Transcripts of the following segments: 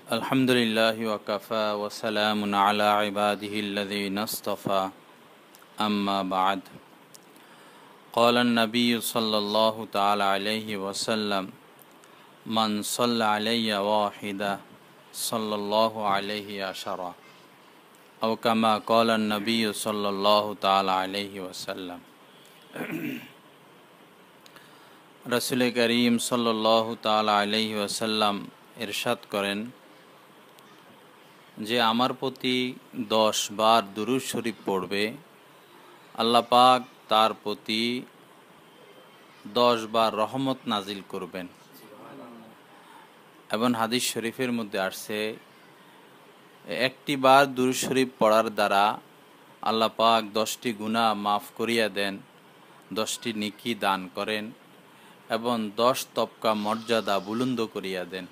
الحمد لله وكفى وسلام على عباده الذين اصطفى أما بعد قال النبي صلى الله تعالى عليه وسلم من صلى علي واحدا صلى الله عليه عشرا أو كما قال النبي صلى الله تعالى عليه وسلم رسول করিম সাল্লাল্লাহু তাআলা আলাইহি ওয়াসাল্লাম ইরশাদ করেন যে আমার প্রতি 10 বার দুরূদ শরীফ পড়বে আল্লাহ পাক তার প্রতি 10 বার রহমত নাজিল করবেন। এবং হাদিস শরীফের মধ্যে আসছে একটি বার দুরূদ শরীফ পড়ার দ্বারা আল্লাহ পাক 10টি গুনাহ মাফ করিয়া দেন, 10টি নেকি দান করেন এবং 10 তবকা মর্যাদা বুলন্দ করিয়া দেন।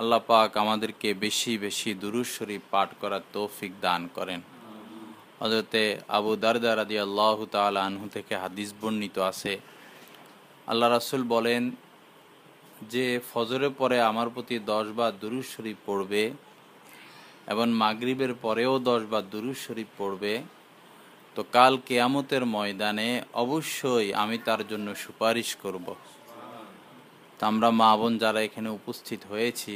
আল্লাহ পাক আমাদেরকে বেশি বেশি দুরূদ শরীফ পাঠ করার তৌফিক দান করেন। হযরতে আবু দারদা রাদিয়াল্লাহু তাআলা আনহু থেকে হাদিস বর্ণিত আছে, আল্লাহ রাসূল বলেন যে ফজরের পরে আমার প্রতি 10 বার দুরূদ শরীফ পড়বে এবং মাগরিবের পরেও 10 বার দুরূদ শরীফ পড়বে, তো কাল কিয়ামতের ময়দানে অবশ্যই আমি তার জন্য সুপারিশ করব। তা আমরা মা বোন যারা এখানে উপস্থিত হয়েছি,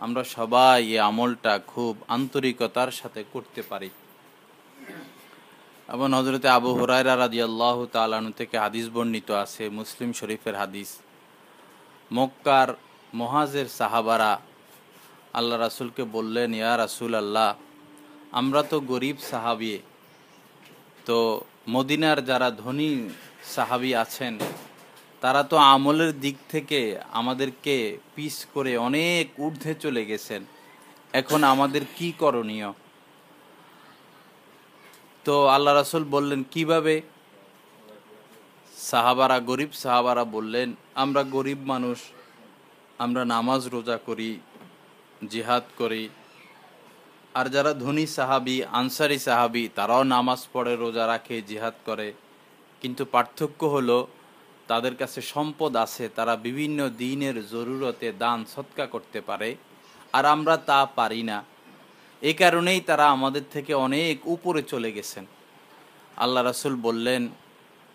আমরা সবাই এই আমলটা খুব আন্তরিকতার সাথে করতে পারি। এবং হযরতে আবু হুরায়রা রাদিয়াল্লাহু তাআলা আনহু থেকে হাদিস বর্ণিত আছে, মুসলিম শরীফের হাদিস, মক্কার মুহাজির সাহাবারা আল্লাহ রাসূলকে বললেন, ইয়া রাসূলুল্লাহ, আমরা তো গরিব সাহাবী, তো মদিনার যারা ধনী সাহাবী আছেন তারা তো আমলের দিক থেকে আমাদেরকে পিছ করে অনেক ঊর্ধ্বে চলে গেছেন, এখন আমাদের কি করণীয়? তো আল্লাহ রাসূল বললেন, কিভাবে? সাহাবারা, গরিব সাহাবারা বললেন, আমরা গরিব মানুষ, আমরা নামাজ রোজা করি, জিহাদ করি। আর যারা ধনী সাহাবী, আনসারী সাহাবী, তারাও নামাজ পড়ে, রোজা রাখে, জিহাদ করে, কিন্তু পার্থক্য হলো তাদের কাছে সম্পদ আছে, তারা বিভিন্ন দিনের জরুরতে দান সদকা করতে পারে, আর আমরা তা পারি না। এই কারণেই তারা আমাদের থেকে অনেক উপরে চলে গেছেন। আল্লাহ রাসূল বললেন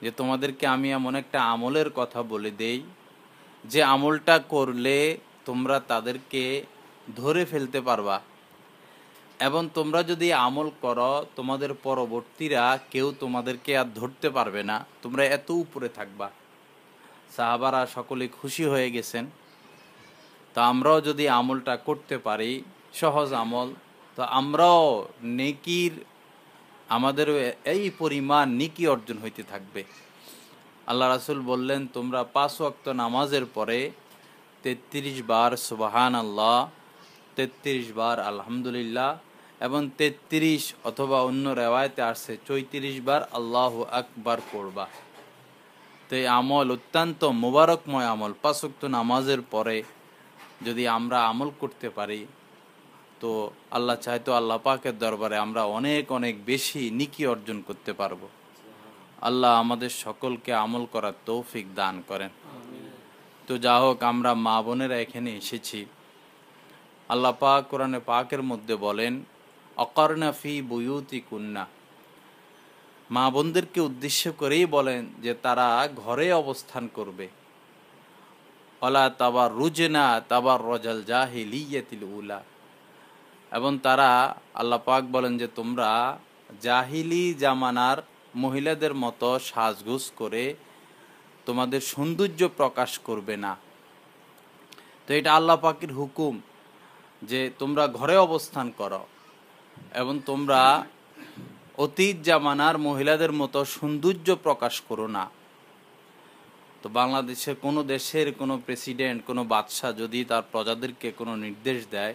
যে তোমাদেরকে আমি এমন একটা আমলের কথা বলে দেই যে আমলটা করলে তোমরা তাদেরকে ধরে ফেলতে পারবা, এবং তোমরা যদি আমল করো তোমাদের পরবর্তীরা কেউ তোমাদেরকে আর ধরতে পারবে না, তোমরা এত উপরে থাকবা। সাহাবারা সকলে খুশি হয়ে গেছেন। তো আমরাও যদি আমলটা করতে পারি, সহজ আমল, তো আমরাও নেকির, আমাদের এই পরিমাণ নেকি অর্জন হইতে থাকবে। আল্লাহ রাসূল বললেন, তোমরা 5 ওয়াক্ত নামাজের পরে 33 বার সুবহানাল্লাহ, 33 বার আলহামদুলিল্লাহ এবং 33 অথবা অন্য রেওয়ায়েতে আসছে 34 বার আল্লাহু আকবার পড়বা। তো এই আমল অত্যন্ত মুবারকময় আমল। 5 ওয়াক্ত নামাজের পরে যদি আমরা আমল করতে পারি, তো আল্লাহ চাইতো আল্লাহ পাকের দরবারে আমরা অনেক অনেক বেশি নেকি অর্জন করতে পারবো। আল্লাহ আমাদের সকলকে আমল করার তৌফিক দান করেন। তো যা হোক, আমরা মা বোনেরা এখানে এসেছি, আল্লাহ পাক কোরআনে পাকের মধ্যে বলেন, অকরনা ফি বুয়ুতিকুন্না, মা বোনদেরকে উদ্দেশ্য করেই বলেন যে তারা ঘরে অবস্থান করবে। ওয়ালা তাবাররুজনা তাবাররুজাল জাহিলিয়াতিল উলা, এবং তারা, আল্লাহ পাক বলেন যে তোমরা জাহিলি জামানার মহিলাদের মতো সাজগোজ করে তোমাদের সৌন্দর্য প্রকাশ করবে না। তো এটা আল্লাহ পাকের হুকুম যে তোমরা ঘরে অবস্থান করো এবং তোমরা অতীত জামানার মহিলাদের মতো সৌন্দর্য প্রকাশ করো না। তো বাংলাদেশের কোনো দেশের কোনো প্রেসিডেন্ট, কোনো বাদশাহ যদি তার প্রজাদেরকে কোনো নির্দেশ দেয়,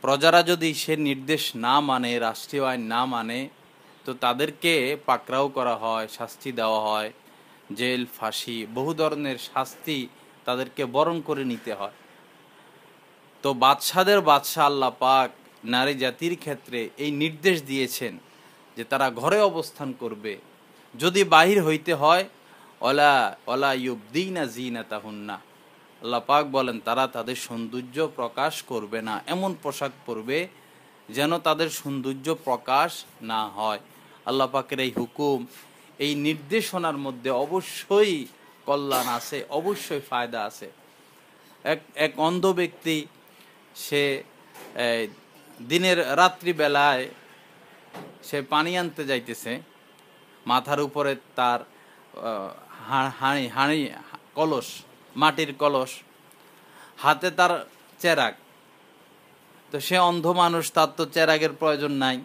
প্রজারা যদি সে নির্দেশ না মানে, রাষ্ট্রীয় আইন না মানে, তো তাদেরকে পাকড়াও করা হয়, শাস্তি দেওয়া হয়, জেল, ফাঁসি, বহু ধরনের শাস্তি তাদেরকে বরণ করে নিতে হয়। তো বাদশাদের বাদশাহ আল্লাহ পাক নারী জাতির ক্ষেত্রে এই নির্দেশ দিয়েছেন যে তারা ঘরে অবস্থান করবে, যদি বাহির হইতে হয় ওলা ওলা ইউবদিনা জিনাতাহুন্না, আল্লাহ পাক বলেন তারা তাদের সৌন্দর্য প্রকাশ করবে না, এমন পোশাক পরবে যেন তাদের সৌন্দর্য প্রকাশ না হয়। আল্লাহ পাকের এই হুকুম, এই নির্দেশনার মধ্যে অবশ্যই কল্যাণ আছে, অবশ্যই ফায়দা আছে। এক অন্ধ ব্যক্তি, সে দিনের রাত্রিবেলায় সে পানি আনতে যাইতেছে, মাথার উপরে তার হাঁড়ি হাঁড়ি কলস, মাটির কলস, হাতে তার চেরাগ। তো সে অন্ধ মানুষ, তার তো চেরাগের প্রয়োজন নাই।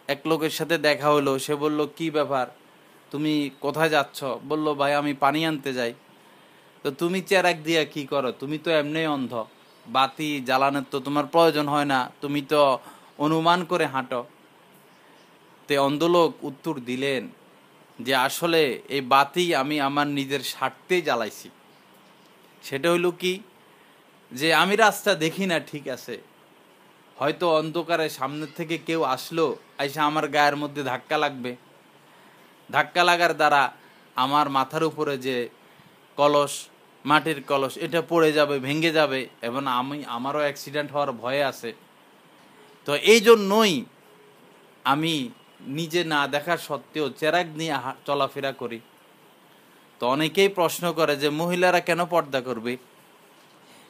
এক লোকের সাথে দেখা হলো, সে বলল কি ব্যাপার, তুমি কোথায় যাচ্ছ? বলল ভাই আমি পানি আনতে যাই। তো তুমি চেরাগ দিয়া কি করো? তুমি তো এমনি অন্ধ, বাতি জ্বালানোর তো তোমার প্রয়োজন হয় না, তুমি তো অনুমান করে হাঁটো। তে অন্ধলোক উত্তর দিলেন যে আসলে এই বাতি আমি আমার নিজের স্বার্থেই জ্বালাইছি। সেটা হইল কি, যে আমি রাস্তা দেখি না ঠিক আছে, হয়তো অন্ধকারে সামনের থেকে কেউ আসলো, আইসা আমার গায়ের মধ্যে ধাক্কা লাগবে, ধাক্কা লাগার দ্বারা আমার মাথার উপরে যে কলস, মাটির কলস, এটা পড়ে যাবে, ভেঙে যাবে, এবং আমারও অ্যাক্সিডেন্ট হওয়ার ভয় আছে। তো এই জন্যই আমি নিজে না দেখার সত্ত্বেও চেরাগ নিয়ে চলাফেরা করি। তো অনেকেই প্রশ্ন করে যে মহিলারা কেন পর্দা করবে?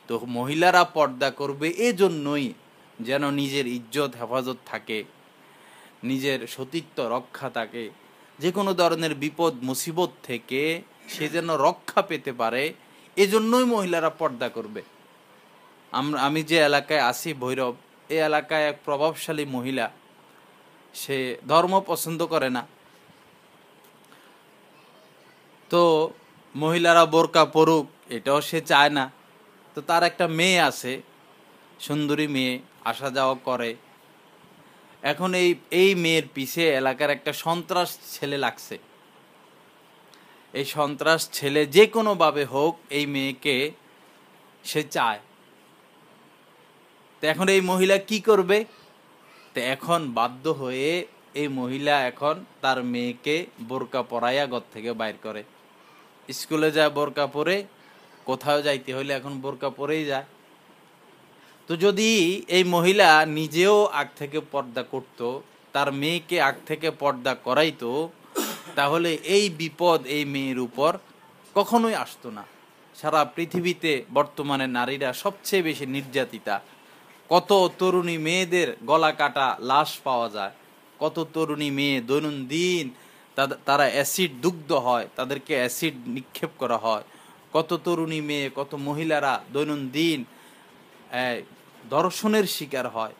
তো মহিলারা পর্দা করবে এই জন্যই যেন নিজের ইজ্জত হেফাজত থাকে, নিজের সতীত্ব রক্ষা থাকে, যে কোনো ধরনের বিপদ মুসিবত থেকে সে যেন রক্ষা পেতে পারে, এজন্যই মহিলারা পর্দা করবে। আমি যে এলাকায় আছি ভৈরব, এই এলাকায় এক প্রভাবশালী মহিলা, সে ধর্ম পছন্দ করে না। তো মহিলারা বোরকা পরুক এটাও সে চায় না। তো তার একটা মেয়ে আছে, সুন্দরী মেয়ে, আসা যাওয়া করে। এখন এই মেয়ের পিছে এলাকার একটা সন্ত্রাস ছেলে লাগছে। এই সন্ত্রাস ছেলে যে কোনোভাবে হোক এই মেয়েকে সে চায়। তো এখন এই মহিলা কি করবে? তো এখন বাধ্য হয়ে এই মহিলা এখন তার মেয়েকে বোরকা পরাইয়া ঘর থেকে বাইর করে। স্কুলে যায় বোরকা পরে, কোথাও যাইতে হইলে এখন বোরকা পরেই যায়। তো যদি এই মহিলা নিজেও আগ থেকে পর্দা করত, তার মেয়েকে আগ থেকে পর্দা করাইতো, তাহলে এই বিপদ এই মেয়ের উপর কখনোই আসতো না। সারা পৃথিবীতে বর্তমানে নারীরা সবচেয়ে বেশি নির্যাতিতা। কত তরুণী মেয়েদের গলা কাটা লাশ পাওয়া যায়, কত তরুণী মেয়ে দৈনন্দিন তারা অ্যাসিড দুগ্ধ হয়, তাদেরকে অ্যাসিড নিক্ষেপ করা হয়। কত তরুণী মেয়ে, কত মহিলারা দৈনন্দিন ধর্ষণের শিকার হয়,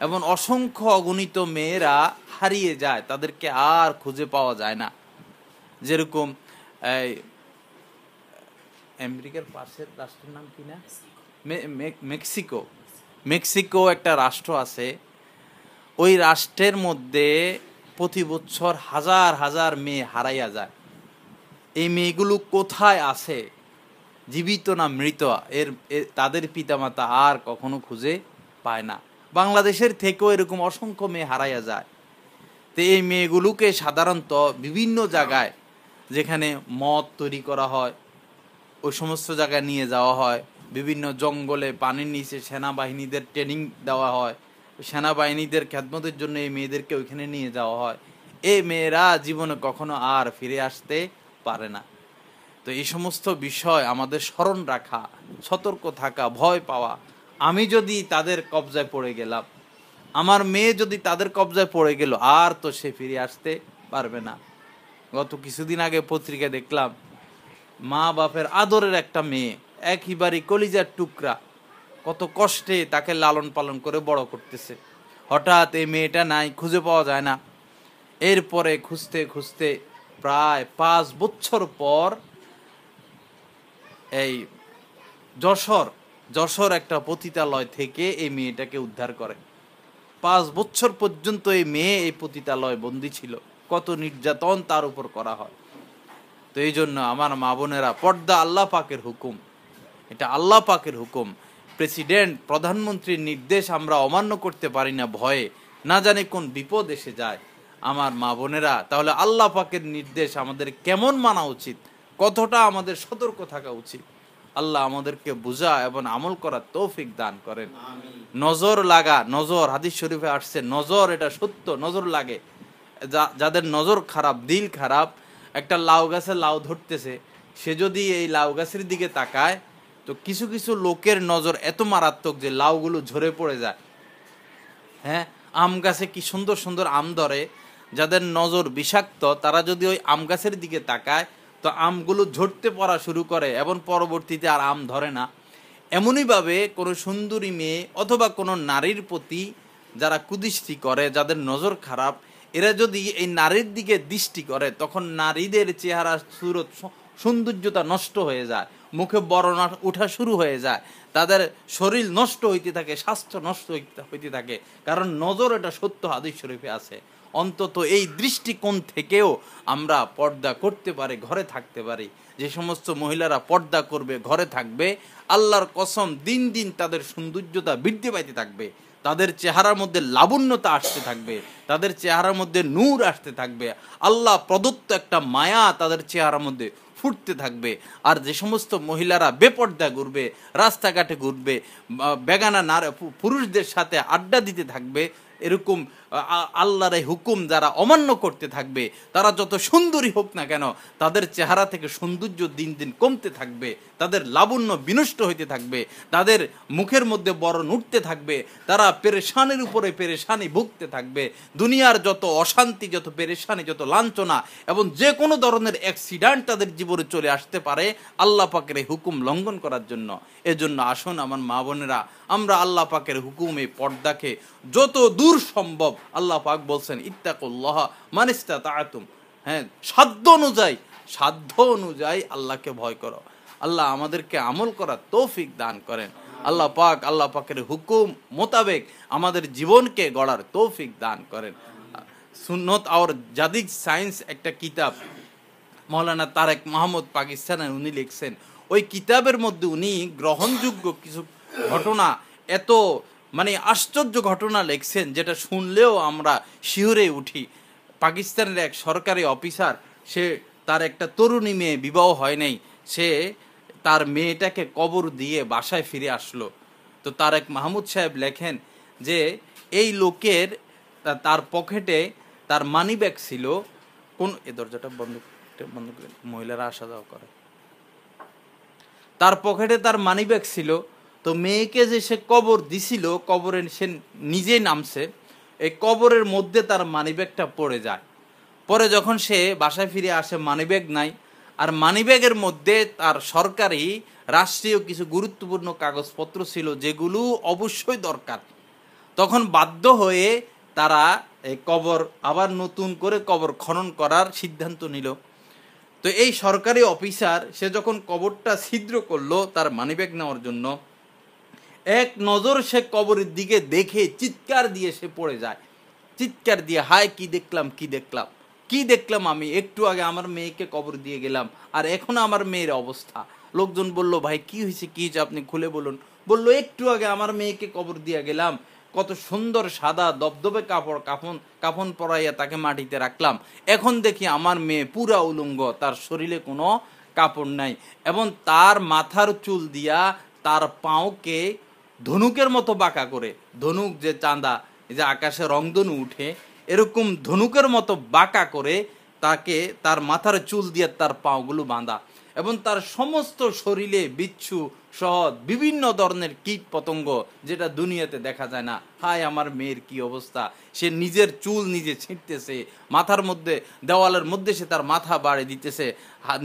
এবং অসংখ্য অগণিত মেয়েরা হারিয়ে যায়, তাদেরকে আর খুঁজে পাওয়া যায় না। যেরকম আমেরিকার পাশের রাষ্ট্রের নাম কি না, মেক্সিকো। মেক্সিকো একটা রাষ্ট্র আছে, ওই রাষ্ট্রের মধ্যে প্রতি বছর হাজার হাজার মেয়ে হারাইয়া যায়। এই মেয়েগুলো কোথায় আছে, জীবিত না মৃত, তাদের পিতামাতা আর কখনো খুঁজে পায় না। বাংলাদেশের থেকেও এরকম অসংখ্য মেয়ে হারাইয়া যায়। তো এই মেয়েগুলোকে সাধারণত বিভিন্ন জায়গায়, যেখানে মদ তৈরি করা হয়, ওই সমস্ত জায়গায় নিয়ে যাওয়া হয়। বিভিন্ন জঙ্গলে পানির নিচে সেনাবাহিনীদের ট্রেনিং দেওয়া হয়, সেনাবাহিনীদের খেদমতের জন্য এই মেয়েদেরকে ওইখানে নিয়ে যাওয়া হয়। এই মেয়েরা জীবনে কখনো আর ফিরে আসতে পারে না। তো এই সমস্ত বিষয় আমাদের স্মরণ রাখা, সতর্ক থাকা, ভয় পাওয়া। আমি যদি তাদের কবজায় পড়ে গেলাম, আমার মেয়ে যদি তাদের কবজায় পড়ে গেল, আর তো সে ফিরে আসতে পারবে না। গত কিছুদিন আগে পত্রিকা দেখলাম, মা বাপের আদরের একটা মেয়ে, একেবারে কলিজার টুকরা, কত কষ্টে তাকে লালন পালন করে বড় করতেছে। হঠাৎ এই মেয়েটা নাই, খুঁজে পাওয়া যায় না। এরপরে খুঁজতে খুঁজতে প্রায় 5 বছর পর এই যশোর একটা পতিতালয় থেকে এই মেয়েটাকে উদ্ধার করে। 5 বছর পর্যন্ত এই মেয়ে এই পতিতালয় বন্দী ছিল, কত নির্যাতন তার উপর করা হয়। তো এই জন্য আমার মা বোনেরা, পর্দা আল্লাহ পাকের হুকুম, এটা আল্লাহ পাকের হুকুম। প্রেসিডেন্ট, প্রধানমন্ত্রীর নির্দেশ আমরা অমান্য করতে পারি না ভয়ে, না জানে কোন বিপদ এসে যায়। আমার মা বোনেরা, তাহলে আল্লাহ পাকের নির্দেশ আমাদের কেমন মানা উচিত, কতটা আমাদের সতর্ক থাকা উচিত। আল্লাহ আমাদেরকে বুঝা এবং আমল করার তৌফিক দান করেন। নজর লাগা, নজর হাদিস শরীফে আসছে, নজর এটা সত্য, নজর লাগে। যাদের নজর খারাপ, দিল খারাপ, একটা লাউ গাছে লাউ ধরতেছে, সে যদি এই লাউ গাছের দিকে তাকায়, তো কিছু কিছু লোকের নজর এত মারাত্মক যে লাউগুলো ঝরে পড়ে যায়। হ্যাঁ, আম গাছে কি সুন্দর সুন্দর আম ধরে, যাদের নজর বিষাক্ত তারা যদি ওই আম গাছের দিকে তাকায় তো আমগুলো ঝরতে পড়া শুরু করে এবং পরবর্তীতে আর আম ধরে না। এমনইভাবে কোনো সুন্দরী মেয়ে অথবা কোনো নারীর প্রতি যারা কুদৃষ্টি করে, যাদের নজর খারাপ, এরা যদি এই নারীর দিকে দৃষ্টি করে, তখন নারীদের চেহারা সুরত সৌন্দর্যতা নষ্ট হয়ে যায়, মুখে বর্ণ ওঠা শুরু হয়ে যায়, তাদের শরীর নষ্ট হইতে থাকে, স্বাস্থ্য নষ্ট হইতে থাকে। কারণ নজর এটা সত্য, হাদিস শরীফে আছে। অন্তত এই দৃষ্টিকোণ থেকেও আমরা পর্দা করতে পারি, ঘরে থাকতে পারি। যে সমস্ত মহিলারা পর্দা করবে, ঘরে থাকবে, আল্লাহর কসম দিন দিন তাদের সৌন্দর্যতা বৃদ্ধি পাইতে থাকবে, তাদের চেহারার মধ্যে লাবণ্যতা আসতে থাকবে, তাদের চেহারার মধ্যে নূর আসতে থাকবে, আল্লাহ প্রদত্ত একটা মায়া তাদের চেহারার মধ্যে ফুটতে থাকবে। আর যে সমস্ত মহিলারা বেপর্দা ঘুরবে, রাস্তাঘাটে ঘুরবে, বেগানা পুরুষদের সাথে আড্ডা দিতে থাকবে, এরকম আল্লাহর এই হুকুম যারা অমান্য করতে থাকবে, তারা যত সুন্দরী হোক না কেন, তাদের চেহারা থেকে সৌন্দর্য দিন দিন কমতে থাকবে, তাদের লাবণ্য বিনষ্ট হইতে থাকবে, তাদের মুখের মধ্যে বরণ উঠতে থাকবে, তারা পেরেশানির উপরে পেরেশানি ভুগতে থাকবে। দুনিয়ার যত অশান্তি, যত পেরেশানি, যত লাঞ্ছনা এবং যে কোনো ধরনের অ্যাক্সিডেন্ট তাদের জীবনে চলে আসতে পারে আল্লাহ পাকের এই হুকুম লঙ্ঘন করার জন্য। এজন্য আসুন আমার মা বোনেরা, আমরা আল্লাহ পাকের হুকুমে পর্দাকে যত দূর সম্ভব, আল্লাহ পাক বলছেন ইত্তাকুল্লাহ মানিস্তাতাতুম, হ্যাঁ, সাধ্য অনুযায়ী আল্লাহকে ভয় করো। আল্লাহ আমাদেরকে আমল করার তৌফিক দান করেন। আল্লাহ পাকের হুকুম মোতাবেক আমাদের জীবনকে গড়ার তৌফিক দান করেন। সুন্নত আর জাদিদ সায়েন্স একটা কিতাব মৌলানা তারেক মাহমুদ পাকিস্তানের উনি লিখছেন। ওই কিতাবের মধ্যে উনি গ্রহণযোগ্য কিছু ঘটনা, এত মানে আশ্চর্য ঘটনা লিখছেন যেটা শুনলেও আমরা শিহরে উঠি। পাকিস্তানের এক সরকারি অফিসার, সে তার একটা তরুণী মেয়ে, বিবাহ হয় নাই, সে তার মেয়েটাকে কবর দিয়ে বাসায় ফিরে আসলো। তো তারেক মাহমুদ সাহেব লেখেন যে এই লোকের তার পকেটে তার মানি ব্যাগ ছিল, কোন এ দরজাটা বন্ধ করে মহিলারা আসা যাওয়া করে, তার পকেটে তার মানি ব্যাগ ছিল। তো মেয়েকে যে সে কবর দিছিল, কবরে সে নিজে নামছে, এই কবরের মধ্যে তার মানি ব্যাগটা পড়ে যায়। পরে যখন সে বাসায় ফিরে আসে, মানি ব্যাগ নাই, আর মানি ব্যাগের মধ্যে তার সরকারি রাষ্ট্রীয় কিছু গুরুত্বপূর্ণ কাগজপত্র ছিল যেগুলো অবশ্যই দরকার। তখন বাধ্য হয়ে তারা এই কবর আবার নতুন করে কবর খনন করার সিদ্ধান্ত নিল। তো এই সরকারি অফিসার সে যখন কবরটা ছিদ্র করলো তার মানিব্যাগ নেওয়ার জন্য, এক নজর সে কবরের দিকে দেখে চিৎকার দিয়ে সে পড়ে যায়, চিৎকার দিয়ে, হায় কি দেখলাম, কি দেখলাম, কি দেখলাম, আমি একটু আগে আমার মেয়েকে কবর দিয়ে গেলাম আর এখন আমার মেয়ের অবস্থা। লোকজন বলল, ভাই কি হয়েছে, কি হয়েছে, আপনি খুলে বলুন। বলল, একটু আগে আমার মেয়েকে কবর দিয়ে গেলাম, কত সুন্দর সাদা দবদবে কাফন পরাইয়া তাকে মাটিতে রাখলাম, এখন দেখি আমার মেয়ে পুরা উলঙ্গ, তার শরীরে কোনো কাপড় নাই, এবং তার মাথার চুল দিয়া তার পাওকে ধনুকের মতো বাঁকা করে, ধনুক যে চাঁদা, যে আকাশে রংধনু উঠে, এরকম ধনুকের মতো বাঁকা করে তাকে তার মাথার চুল দিয়ে তার পাগুলো বাঁধা, এবং তার সমস্ত শরীরে বিচ্ছু সহ বিভিন্ন ধরনের কীট পতঙ্গ যেটা দুনিয়াতে দেখা যায় না। হায় আমার মেয়ের কি অবস্থা, সে নিজের চুল নিজে ছিঁড়তেছে, মাথার মধ্যে দেওয়ালের মধ্যে সে তার মাথা বাড়ি দিতেছে,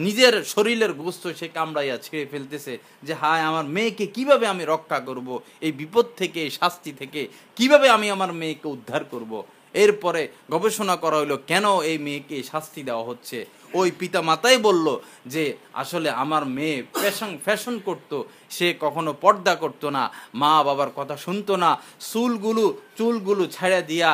নিজের শরীরের গোস্ত সে কামড়াইয়া ছিঁড়ে ফেলতেছে, যে হায় আমার মেয়েকে কিভাবে আমি রক্ষা করব, এই বিপদ থেকে, এই শাস্তি থেকে কিভাবে আমি আমার মেয়েকে উদ্ধার করব। এরপরে গবেষণা করা হলো কেন এই মেয়েকে শাস্তি দেওয়া হচ্ছে। ওই পিতা মাতাই বলল যে আসলে আমার মেয়ে ফ্যাশন করত, সে কখনো পর্দা করতো না, মা বাবার কথা শুনতো না, চুলগুলো ছেড়ে দিয়া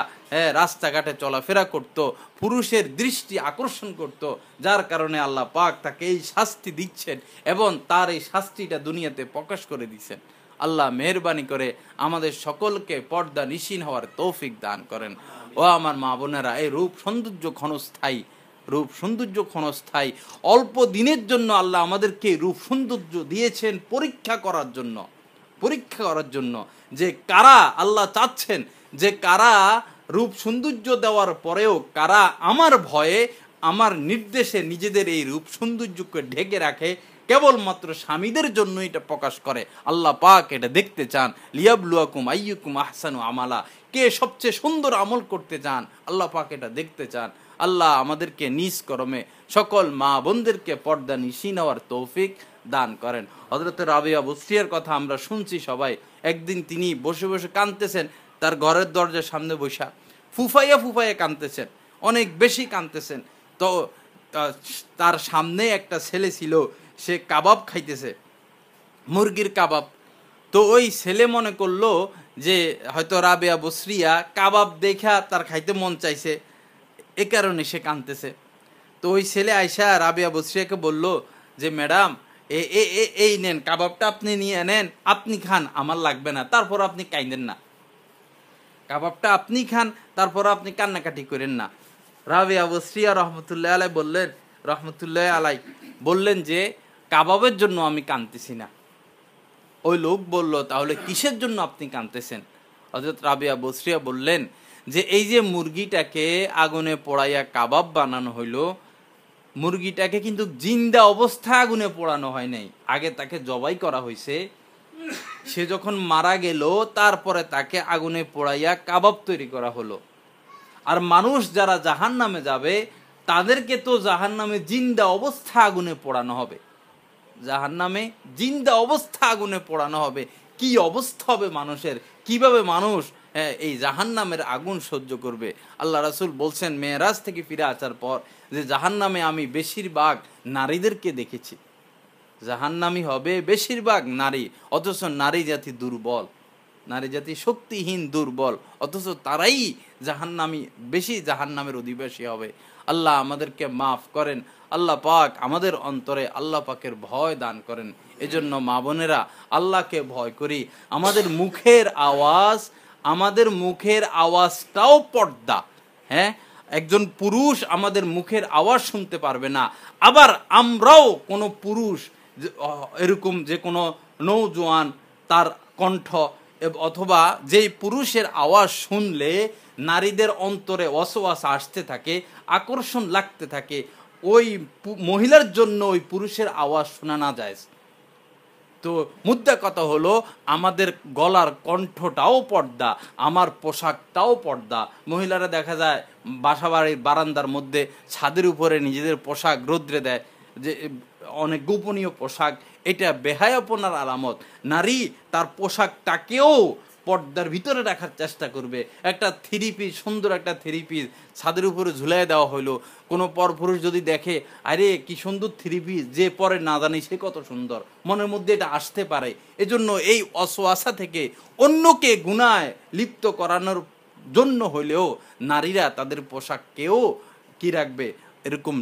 রাস্তাঘাটে চলাফেরা করত, পুরুষের দৃষ্টি আকর্ষণ করত, যার কারণে আল্লাহ পাক তাকে এই শাস্তি দিচ্ছেন এবং তার এই শাস্তিটা দুনিয়াতে প্রকাশ করে দিচ্ছেন। আল্লাহ মেহেরবানি করে আমাদের সকলকে পর্দা নিশীন হওয়ার তৌফিক দান করেন। ও আমার মা বোনেরা, এই রূপ সৌন্দর্য ক্ষণস্থায়ী, রূপ সৌন্দর্য ক্ষণস্থায়ী। অল্প দিনের জন্য আল্লাহ আমাদেরকে রূপ সৌন্দর্য দিয়েছেন পরীক্ষা করার জন্য যে কারা আল্লাহ চাচ্ছেন যে কারা রূপ সৌন্দর্য দেওয়ার পরেও কারা আমার ভয়ে আমার নির্দেশে নিজেদের এই রূপ সৌন্দর্যকে ঢেকে রাখে, কেবলমাত্র স্বামীদের জন্য এটা প্রকাশ করে। আল্লাহ পাক এটা দেখতে চান, লিয়াবলুয়াকুম আইয়ুকুম আহসানু আমালা, কে সবচেয়ে সুন্দর আমল করতে চান, আল্লাহ পাক এটা দেখতে চান। আল্লাহ আমাদেরকে নিজ করমে সকল মা বোনদেরকে পর্দা নিশি নেওয়ার তৌফিক দান করেন। হযরত রাবিয়া বসরিয়ার কথা আমরা শুনছি সবাই। একদিন তিনি বসে বসে কাঁদতেছেন, তার ঘরের দরজার সামনে বসা ফুফাইয়া কাঁদতেছেন, অনেক বেশি কাঁদতেছেন। তো তার সামনে একটা ছেলে ছিল, সে কাবাব খাইতেছে, মুরগির কাবাব। তো ওই ছেলে মনে করলো যে হয়তো রাবিয়া বসরিয়া কাবাব দেখা তার খাইতে মন চাইছে, এ কারণে সে কাঁদতেছে। তো ওই ছেলে আয়সা রাবিয়া বসরিয়াকে বলল যে ম্যাডাম এই নেন কাবাবটা, আপনি নিয়ে নেন, আপনি খান, আমার লাগবে না, তারপর আপনি কাইন্দেন না, কাবাবটা আপনি খান, তারপর আপনি কান্নাকাটি করেন না। রাবিয়া বসরিয়া রহমতুল্লাহ আলাই বললেন যে কাবাবের জন্য আমি কাঁদতেছি না। ওই লোক বলল তাহলে কিসের জন্য আপনি কাঁদতেছেন? হযরত রাবিয়া বসরিয়া বললেন যে এই যে মুরগিটাকে আগুনে পোড়াইয়া কাবাব বানানো হইলো, মুরগিটাকে কিন্তু জিন্দা অবস্থায় আগুনে পোড়ানো হয় নাই, আগে তাকে জবাই করা হয়েছে। সে যখন মারা গেল তারপরে তাকে আগুনে পোড়াইয়া কাবাব তৈরি করা হলো। আর মানুষ যারা জাহান্নামে যাবে তাদেরকে তো জাহান্নামে জিন্দা অবস্থা আগুনে পোড়ানো হবে, জাহান্নামে জিন্দা অবস্থা আগুনে পোড়ানো হবে। কি অবস্থা হবে মানুষের, কিভাবে মানুষ এই জাহান্নামের আগুন সহ্য করবে? আল্লাহ রাসূল বলছেন মেরাজ থেকে ফিরে আসার পর যে জাহান্নামে আমি বেশিরভাগ নারীদেরকে দেখেছি, জাহান্নামী হবে বেশিরভাগ নারী, অথচ নারী জাতি দুর্বল, নারী জাতি শক্তিহীন দুর্বল, অথচ তারাই জাহান্নামী, বেশি জাহান্নামের অধিবাসী হবে। আল্লাহ আমাদেরকে মাফ করেন, আল্লাহ পাক আমাদের অন্তরে আল্লাহ পাকের ভয় দান করেন। এজন্য মা বোনেরা আল্লাহকে ভয় করি। আমাদের মুখের আওয়াজটাও পর্দা। হ্যাঁ, একজন পুরুষ আমাদের মুখের আওয়াজ শুনতে পারবে না, আবার আমরাও কোনো পুরুষ এরকম যে কোনো নৌজওয়ান তার কণ্ঠ অথবা যেই পুরুষের আওয়াজ শুনলে নারীদের অন্তরে ওয়াসওয়াসা আসতে থাকে, আকর্ষণ লাগতে থাকে, ওই মহিলার জন্য ওই পুরুষের আওয়াজ শোনা না যায়। তো মুদ্রা কথা হলো আমাদের গলার কণ্ঠটাও পর্দা, আমার পোশাকটাও পর্দা। মহিলারা দেখা যায় বাসাবাড়ির বারান্দার মধ্যে ছাদের উপরে নিজেদের পোশাক রৌদ্রে দেয়, যে অনেক গোপনীয় পোশাক, এটা বেহায়াপনার আলামত। নারী তার পোশাকটাকেও পর্দার ভিতরে রাখার চেষ্টা করবে। একটা থ্রি পিস, সুন্দর একটা থ্রি পিস ছাদের উপরে ঝুলাই দেওয়া হইলো, কোনো পরপুরুষ যদি দেখে আরে কি সুন্দর থ্রি পিস, যে পরে না জানি সে কত সুন্দর, মনের মধ্যে এটা আসতে পারে। এজন্য এই অসওয়াসা থেকে অন্যকে গুনায় লিপ্ত করানোর জন্য হইলেও নারীরা তাদের পোশাককেও কি রাখবে, এরকম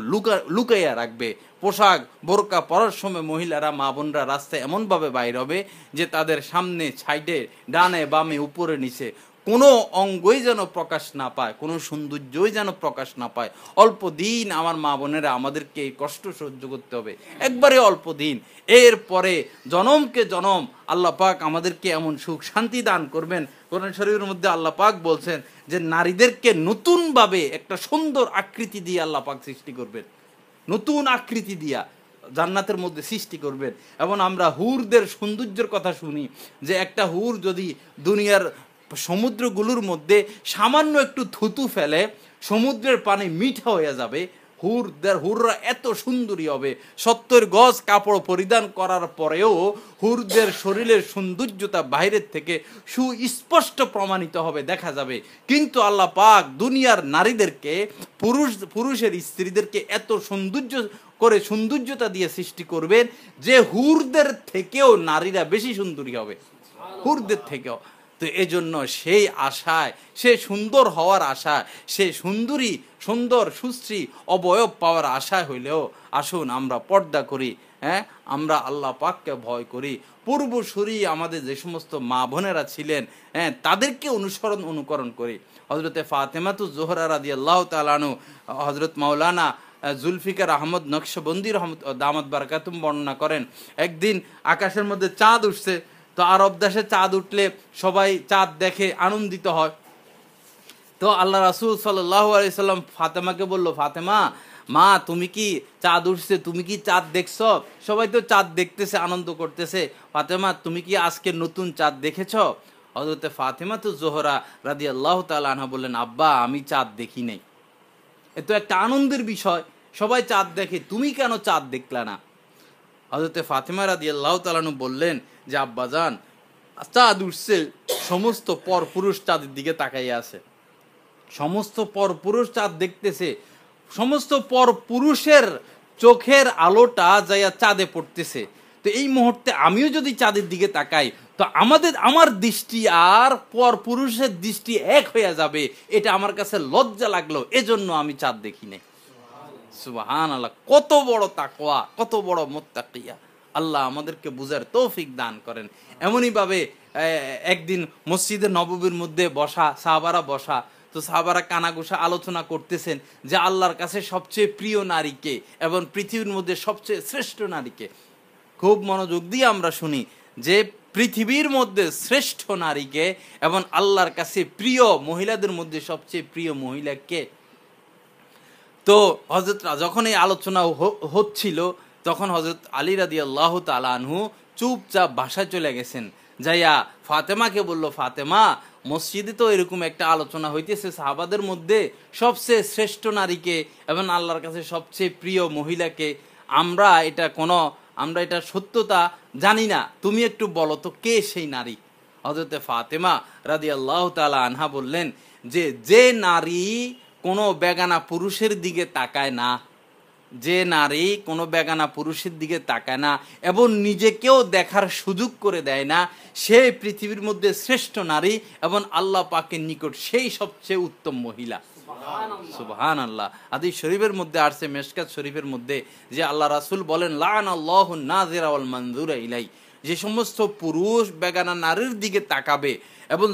লুকাইয়া রাখবে। পোশাক বোরকা পরার সময় মহিলারা, মা বোনরা রাস্তায় এমনভাবে বাইর হবে যে তাদের সামনে, সাইডে, ডানে বামে, উপরে নিচে কোনো অঙ্গই যেন প্রকাশ না পায়, কোনো সৌন্দর্যই যেন প্রকাশ না পায়। অল্প দিন আমার মা বোনেরা আমাদেরকে এই কষ্ট সহ্য করতে হবে, একবারে অল্প দিন। এরপরে জনমকে জনম আল্লাহ পাক আমাদেরকে এমন সুখ শান্তি দান করবেন। কোরআন শরীফের মধ্যে আল্লাহ পাক বলছেন যে নারীদেরকে নতুনভাবে একটা সুন্দর আকৃতি দিয়ে আল্লাহ পাক সৃষ্টি করবেন, নতুন আকৃতি দিয়া জান্নাতের মধ্যে সৃষ্টি করবেন। এবং আমরা হুরদের সৌন্দর্যের কথা শুনি যে একটা হুর যদি দুনিয়ার সমুদ্রগুলোর মধ্যে সামান্য একটু থুতু ফেলে সমুদ্রের পানি মিঠা হয়ে যাবে। হুররা এত সুন্দরী হবে, 70 গজ কাপড় পরিধান করার পরেও হুরদের শরীরের সৌন্দর্যতা বাইরের থেকে সুস্পষ্ট প্রমাণিত হবে, দেখা যাবে। কিন্তু আল্লাহ পাক দুনিয়ার নারীদেরকে, পুরুষের স্ত্রীদেরকে এত সৌন্দর্যতা দিয়ে সৃষ্টি করবেন যে হুরদের থেকেও নারীরা বেশি সুন্দরী হবে, হুরদের থেকেও। তো এজন্য সেই আশায়, সে সুন্দর হওয়ার আশায়, সে সুন্দর সুশ্রী অবয়ব পাওয়ার আশায় হইলেও আসুন আমরা পর্দা করি। হ্যাঁ, আমরা আল্লাহ পাককে ভয় করি। পূর্বসূরি আমাদের যে সমস্ত মা বোনেরা ছিলেন, হ্যাঁ, তাদেরকে অনুকরণ করি। হযরতে ফাতেমাতুজ জোহরা রাদিয়াল্লাহু তাআলা আনহু, হযরত মাওলানা জুলফিকার আহমদ নকশবন্দি রহমত দামাত বারাকাতুম বর্ণনা করেন, একদিন আকাশের মধ্যে চাঁদ উঠছে। তো আরব দেশে চাঁদ উঠলে সবাই চাঁদ দেখে আনন্দিত হয়। তো আল্লাহ রাসূল সাল্লাল্লাহু আলাইহি সাল্লাম ফাতেমাকে বলল, ফাতেমা মা, তুমি কি চাঁদ উঠছে, তুমি কি চাঁদ দেখছো? সবাই তো চাঁদ দেখতেছে, আনন্দ করতেছে। ফাতেমা, তুমি কি আজকে নতুন চাঁদ দেখেছো? হযরতে ফাতেমা তো জোহরা রাদিয়াল্লাহু তাআলা আনহা বললেন, আব্বা আমি চাঁদ দেখি নাই। এ তো একটা আনন্দের বিষয়, সবাই চাঁদ দেখে, তুমি কেন চাঁদ দেখলা না? হযরতে ফাতেমা রাদিয়াল্লাহু তাআলা আনহু বললেন যে আব্বাজান, চাঁদ উঠছে, সমস্ত পরপুরুষ চাঁদের দিকে তাকাইয়া আছে, সমস্ত পরপুরুষ চাঁদ দেখতেছে, সমস্ত পরপুরুষের চোখের আলোটা যাইয়া চাঁদে পড়তেছে। তো এই মুহূর্তে আমিও যদি চাঁদের দিকে তাকাই, তো আমার দৃষ্টি আর পরপুরুষের দৃষ্টি এক হয়ে যাবে। এটা আমার কাছে লজ্জা লাগলো, এজন্য আমি চাঁদ দেখি নাই। সুবহানাল্লাহ, কত বড় তাকওয়া, কত বড় মুত্তাকিয়া। আল্লাহ আমাদেরকে বুঝার তৌফিক দান করেন। এমনই ভাবে একদিন মসজিদে নববীর মধ্যে বসা, সাহাবারা বসা, তো সাহাবারা কানাঘুষা আলোচনা করতেছেন যে আল্লাহর কাছে সবচেয়ে প্রিয় নারীকে এবং পৃথিবীর মধ্যে সবচেয়ে শ্রেষ্ঠ নারীকে। খুব মনোযোগ দিয়ে আমরা শুনি যে পৃথিবীর মধ্যে শ্রেষ্ঠ নারীকে এবং আল্লাহর কাছে প্রিয় মহিলাদের মধ্যে সবচেয়ে প্রিয় মহিলা কে? তো হযরতরা যখন এই আলোচনা হচ্ছিল, তখন হযরত আলী রাদিয়াল্লাহু তাআলা আনহু চুপচাপ বাসায় চলে গেছেন। যাইয়া ফাতেমাকে বলল, ফাতেমা, মসজিদে তো এরকম একটা আলোচনা হইতেছে সাহাবাদের মধ্যে সবচেয়ে শ্রেষ্ঠ নারীকে এবং আল্লাহর কাছে সবচেয়ে প্রিয় মহিলাকে, আমরা এটা সত্যতা জানি না, তুমি একটু বলো তো কে সেই নারী? হযরতে ফাতেমা রাদিয়াল্লাহু তাআলা আনহা বললেন যে নারী কোনো বেগানা পুরুষের দিকে তাকায় না, যে নারী কোনো বেগানা পুরুষের দিকে তাকায় না এবং নিজেকেও দেখার সুযোগ করে দেয় না, সে পৃথিবীর মধ্যে শ্রেষ্ঠ নারী এবং আল্লাহ পাকের নিকট সেই সবচেয়ে উত্তম মহিলা। সুবহানাল্লাহ। হাদিস শরীফের মধ্যে আসছে, মিশকাত শরীফের মধ্যে, যে আল্লাহ রাসূল বলেন, লাআনাল্লাহু নাযিরা ওয়াল মানযুরা ইলাই, যে সমস্ত পুরুষ বেগানা নারীর দিকে তাকাবে এবং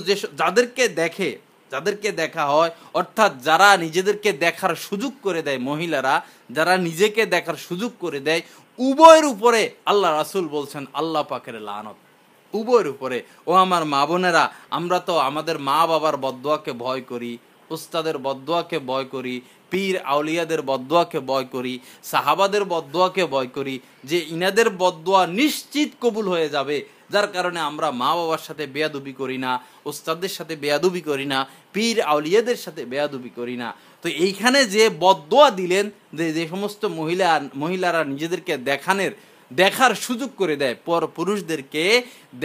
যাদেরকে দেখা হয়, অর্থাৎ যারা নিজেদেরকে দেখার সুযোগ করে দেয়, মহিলারা যারা নিজেকে দেখার সুযোগ করে দেয়, উভয়ের উপরে আল্লাহ রাসূল বলছেন আল্লাহ পাকের লানত, উভয়ের উপরে। ও আমার মা বোনেরা, আমরা তো আমাদের মা বাবার বদদোয়াকে ভয় করি, উস্তাদের বদদোয়াকে ভয় করি, পীর আউলিয়াদের বদদোয়াকে ভয় করি, সাহাবাদের বদদোয়াকে ভয় করি, যে ইনাদের বদদোয়া নিশ্চিত কবুল হয়ে যাবে, যার কারণে আমরা মা বাবার সাথে বেয়াদবি করি না, উস্তাদের সাথে বেয়াদবি করি না, পীর আউলিয়াদের সাথে বেয়াদবি করি না। তো এইখানে যে বদদোয়া দিলেন, যে সমস্ত মহিলারা নিজেদেরকে দেখার সুযোগ করে দেয়, পর পুরুষদেরকে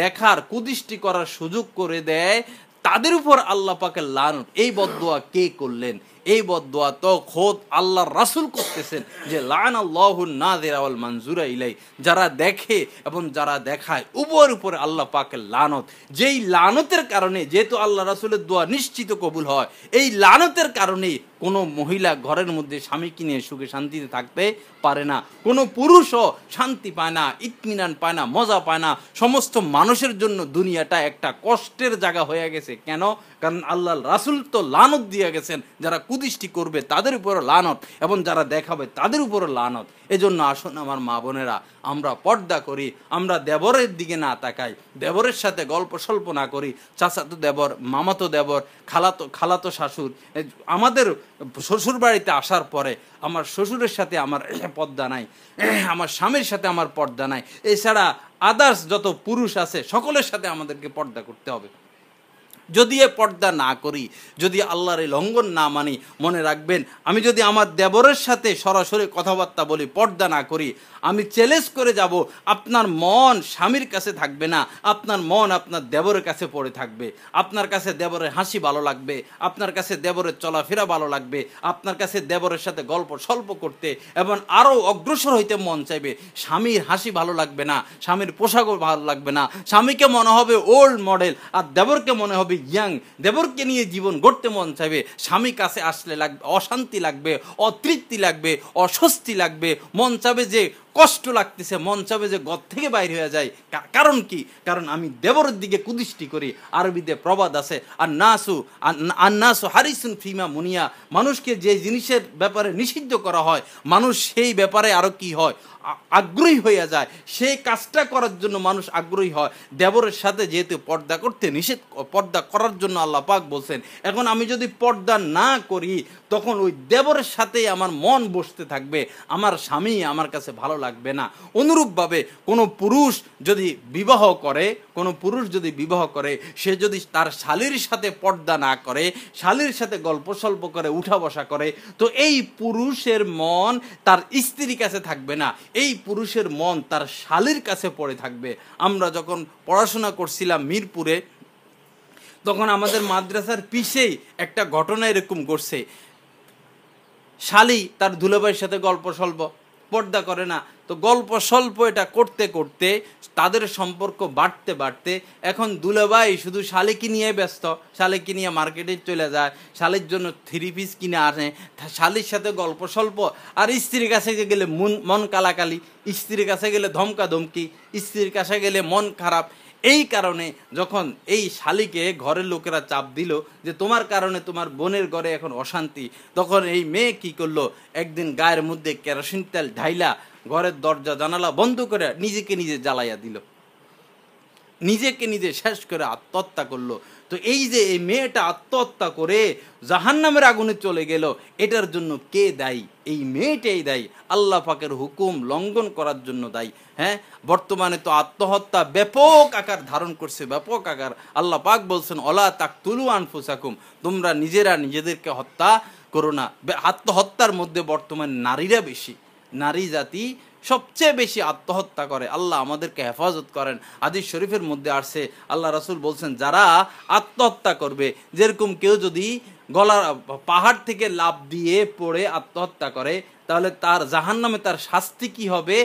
দেখার কুদৃষ্টি করার সুযোগ করে দেয়, তাদের উপর আল্লাহ পাকের লানত। এই বদদোয়া কে করলেন? এই বদদোয়া তো খোদ আল্লাহর রাসূল করতেছেন, যে লাআনাল্লাহু নাযিরা ওয়াল মানযুরা ইলাই, যারা দেখে এবং যারা দেখায় উভয়ের উপরে আল্লাহ পাকের লানত। যেই লানতের কারণে, যেহেতু আল্লাহ রাসূলের দোয়া নিশ্চিত কবুল হয়, এই লানতের কারণে কোনো মহিলা ঘরের মধ্যে স্বামীকে নিয়ে সুখে শান্তিতে থাকতে পারে না, কোনো পুরুষও শান্তি পায় না, ইতমিনান পায় না, মজা পায় না। সমস্ত মানুষের জন্য দুনিয়াটা একটা কষ্টের জায়গা হয়ে গেছে। কেন? কারণ আল্লাহ রাসূল তো লানত দিয়ে গেছেন, যারা কুদৃষ্টি করবে তাদের উপরও লানত এবং যারা দেখাবে তাদের উপরও লানত। এজন্য আসুন আমার মা বোনেরা, আমরা পর্দা করি, আমরা দেবরের দিকে না তাকাই, দেবরের সাথে গল্প স্বল্প না করি। চাচাতো দেবর, মামাতো দেবর, খালাতো শাশুড়, আমাদের শ্বশুর বাড়িতে আসার পরে আমার শ্বশুরের সাথে আমার পর্দা নাই, আমার স্বামীর সাথে আমার পর্দা নাই, এছাড়া আদার্স যত পুরুষ আছে সকলের সাথে আমাদেরকে পর্দা করতে হবে। যদি এ পর্দা না করি, যদি আল্লাহর এই লঙ্ঘন না মানি, মনে রাখবেন, আমি যদি আমার দেবরের সাথে সরাসরি কথাবার্তা বলি, পর্দা না করি, আমি চ্যালেঞ্জ করে যাব, আপনার মন স্বামীর কাছে থাকবে না, আপনার মন আপনার দেবরের কাছে পড়ে থাকবে। আপনার কাছে দেবরের হাসি ভালো লাগবে, আপনার কাছে দেবরের চলাফেরা ভালো লাগবে, আপনার কাছে দেবরের সাথে গল্প স্বল্প করতে এবং আরও অগ্রসর হইতে মন চাইবে। স্বামীর হাসি ভালো লাগবে না, স্বামীর পোশাকও ভালো লাগবে না, স্বামীকে মনে হবে ওল্ড মডেল আর দেবরকে মনে হবে ইয়াং। দেবরকে নিয়ে জীবন গড়তে মন চাইবে, স্বামী কাছে আসলে লাগবে অশান্তি লাগবে, অতৃপ্তি লাগবে, অস্বস্তি লাগবে, মন চাবে যে কষ্ট লাগতেছে, মন চাবে যে ঘর থেকে বাইর হয়ে যায়। কারণ কি? কারণ আমি দেবরের দিকে কুদৃষ্টি করি। আরবিতে প্রবাদ আছে, আর নাসু হারিসুন ফিমা মুনিয়া, মানুষকে যে জিনিসের ব্যাপারে নিষিদ্ধ করা হয় মানুষ সেই ব্যাপারে আরো কি হয়, আগ্রহী হয়ে যায়, সেই কাজটা করার জন্য মানুষ আগ্রহী হয়। দেবরের সাথে যেহেতু পর্দা করতে নিষেধ, পর্দা করার জন্য আল্লাহ পাক বলছেন, এখন আমি যদি পর্দা না করি তখন ওই দেবরের সাথে আমার মন বসতে থাকবে, আমার স্বামী আমার কাছে ভালো লাগবে না। অনুরূপভাবে কোনো পুরুষ যদি বিবাহ করে, কোনো পুরুষ যদি বিবাহ করে, সে যদি তার শালীর সাথে পর্দা না করে, শালীর সাথে গল্প সল্প করে, উঠা বসা করে, তো এই পুরুষের মন তার স্ত্রীর কাছে থাকবে না, এই পুরুষের মন তার শালীর কাছে পড়ে থাকবে। আমরা যখন পড়াশোনা করছিলাম মিরপুরে, তখন আমাদের মাদ্রাসার পিছেই একটা ঘটনা এরকম ঘটছে। শালী তার দুলাভাইয়ের সাথে গল্প স্বল্প, পর্দা করে না, তো গল্প স্বল্প এটা করতে করতে তাদের সম্পর্ক বাড়তে বাড়তে এখন দুলাভাই শুধু শালীকে নিয়ে ব্যস্ত, শালীকে নিয়ে মার্কেটে চলে যায়, শালীর জন্য 3 পিস কিনে আনে, শালীর সাথে গল্প স্বল্প, আর স্ত্রীর কাছে গেলে মন কালাকালি, স্ত্রীর কাছে গেলে ধমকা ধমকি, স্ত্রীর কাছে গেলে মন খারাপ। এই কারণে যখন এই শালীকে ঘরের লোকেরা চাপ দিল যে তোমার কারণে তোমার বোনের ঘরে এখন অশান্তি, তখন এই মেয়ে কি করলো, একদিন গায়ের মধ্যে কেরোসিন তেল ঢাইলা ঘরের দরজা জানালা বন্ধ করে নিজেকে নিজে জ্বালাইয়া দিল, নিজেকে নিজে শেষ করে আত্মহত্যা করলো। তো এই যে এই মেয়েটা আত্মহত্যা করে জাহান্নামের আগুনে চলে গেল, এটার জন্য কে দায়ী? এই মেয়েটাই দায়ী, আল্লাহ পাকের হুকুম লঙ্ঘন করার জন্য দায়ী। হ্যাঁ, বর্তমানে তো আত্মহত্যা ব্যাপক আকার ধারণ করছে, ব্যাপক আকার। আল্লাহ পাক বলছেন, অলা তাকতুলু আনফুসাকুম, তোমরা নিজেরা নিজেদেরকে হত্যা করো না। আত্মহত্যার মধ্যে বর্তমানে নারীরা বেশি, নারী জাতি সবচেয়ে বেশি আত্মহত্যা করে। আল্লাহ আমাদেরকে হেফাজত করেন। হাদিস শরীফের মধ্যে আসছে, আল্লাহ রাসূল বলছেন, যারা আত্মহত্যা করবে, যেরকম কেউ যদি গলার পাহাড় থেকে লাফ দিয়ে পড়ে আত্মহত্যা করে, তাহলে তার জাহান্নামে তার শাস্তি কি হবে?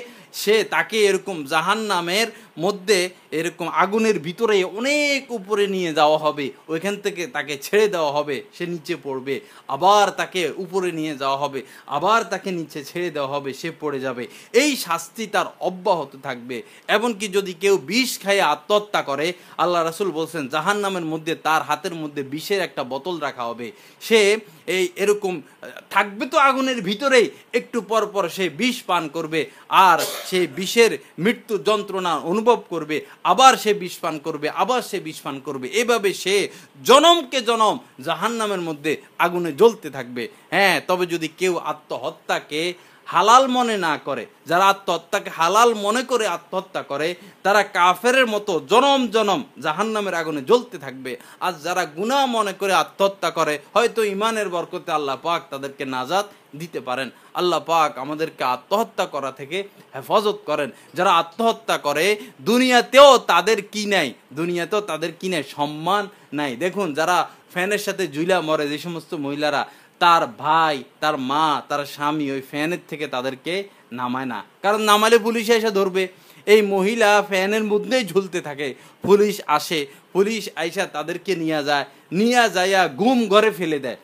তাকে এরকম জাহান্নামের মধ্যে এরকম আগুনের ভিতরে অনেক উপরে নিয়ে যাওয়া হবে, ওইখান থেকে তাকে ছেড়ে দেওয়া হবে, সে নিচে পড়বে, আবার তাকে উপরে নিয়ে যাওয়া হবে, আবার তাকে নিচে ছেড়ে দেওয়া হবে, সে পড়ে যাবে। এই শাস্তি তার অব্যাহত থাকবে। এমনকি যদি কেউ বিষ খাইয়ে আত্মহত্যা করে, আল্লাহ রাসূল বলছেন জাহান্নামের মধ্যে তার হাতের মধ্যে বিষের একটা বোতল রাখা হবে, সে এরকম থাকবে তো আগুনের ভিতরেই, একটু পর পর সে বিষ পান করবে, আর সে বিষের মৃত্যু যন্ত্রণা অনুভব করবে, আবার সে বিষ পান করবে, আবার সে বিষ পান করবে, এভাবে সে জনমকে জনম জাহান্নামের মধ্যে আগুনে জ্বলতে থাকবে। হ্যাঁ, তবে যদি কেউ আত্মহত্যাকে হালাল মনে না করে, যারা আত্মহত্যাকে হালাল মনে করে আত্মহত্যা করে, তারা কাফেরের মতো জনম জনম জাহান্নামের আগুনে জ্বলতে থাকবে। আর যারা গুনাহ মনে করে আত্মহত্যা করে, হয়তো ইমানের বরকতে আল্লাহ পাক তাদেরকে নাজাত দিতে পারেন। আল্লাহ পাক আমাদেরকে আত্মহত্যা করা থেকে হেফাজত করেন। যারা আত্মহত্যা করে দুনিয়াতেও তাদের কি নাই, দুনিয়াতেও তাদের কি নাই, সম্মান নাই। দেখুন, যারা ফ্যানের সাথে ঝুলা মরে, যে সমস্ত মহিলারা, তার ভাই, তার মা, তার স্বামী ওই ফ্যানের থেকে তাদেরকে নামায় না, কারণ নামালে পুলিশ এসে ধরবে। এই মহিলা ফ্যানের মধ্যেই ঝুলতে থাকে, পুলিশ আসে, পুলিশ আইসা তাদেরকে নিয়ে যাইয়া গুম ঘরে ফেলে দেয়।